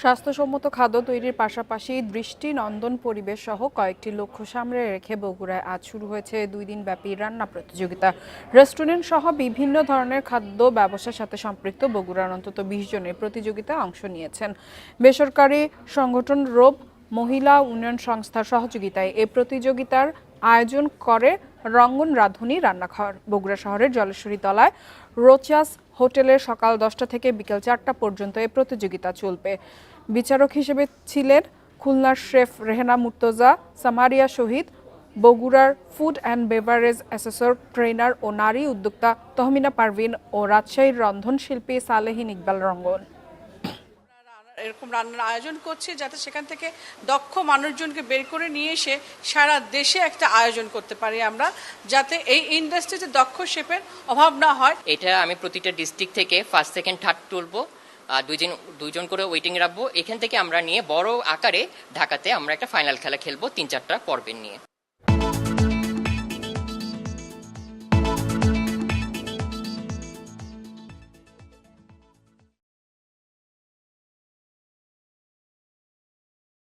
স্বাস্থ্যসম্মত খাদ্য তৈরির পাশাপাশি দৃষ্টিনন্দন পরিবেশ সহ কয়েকটি লক্ষ্য সামনে রেখে বগুড়ায় আজ শুরু হয়েছে 2 দিনব্যাপী রান্না প্রতিযোগিতা। রেস্টুরেন্ট সহ বিভিন্ন ধরনের খাদ্য ব্যবসার সাথে সম্পৃক্ত বগুড়ার অন্তত 20 জন এই প্রতিযোগিতায় অংশ নিয়েছেন। বেসরকারি সংগঠন রোব মহিলা উন্নয়ন সংস্থার সহযোগিতায় এই প্রতিযোগিতার আয়োজন করে রঙ্গন রাঁধুনি রান্নাঘর। বগুড়া শহরের জলেশ্বরী তলায় রোচাস হোটেলের সকাল 10টা থেকে বিকেল 4টা পর্যন্ত এই প্রতিযোগিতা চলবে। বিচারক হিসেবে ছিলেন খুলনার শেফ রেহেনা মুর্তজা, সামারিয়া শহীদ, বগুড়ার food and beverage assessor trainer ও নারী উদ্যোক্তা তহমিনা পারভিন ও রাজশাহীর রন্ধনশিল্পী সালেহিন ইকবাল রঙ্গন। এরকম রান্নার আয়োজন করছে যাতে সেখান থেকে দক্ষ মানুষজনকে বের করে নিয়ে এসে সারা দেশে একটা আয়োজন করতে পারি আমরা, যাতে এই ইন্ডাস্ট্রিতে দক্ষ শেফের অভাব না হয়। এটা আমি প্রতিটা ডিস্ট্রিক্ট থেকে ফার্স্ট সেকেন্ড থার্ড তুলবো, দুইজন করে ওয়েটিং রাখবো। এখান থেকে আমরা নিয়ে বড় আকারে ঢাকাতে আমরা একটা ফাইনাল খেলা খেলবো 3-4টা পর্বের নিয়ে।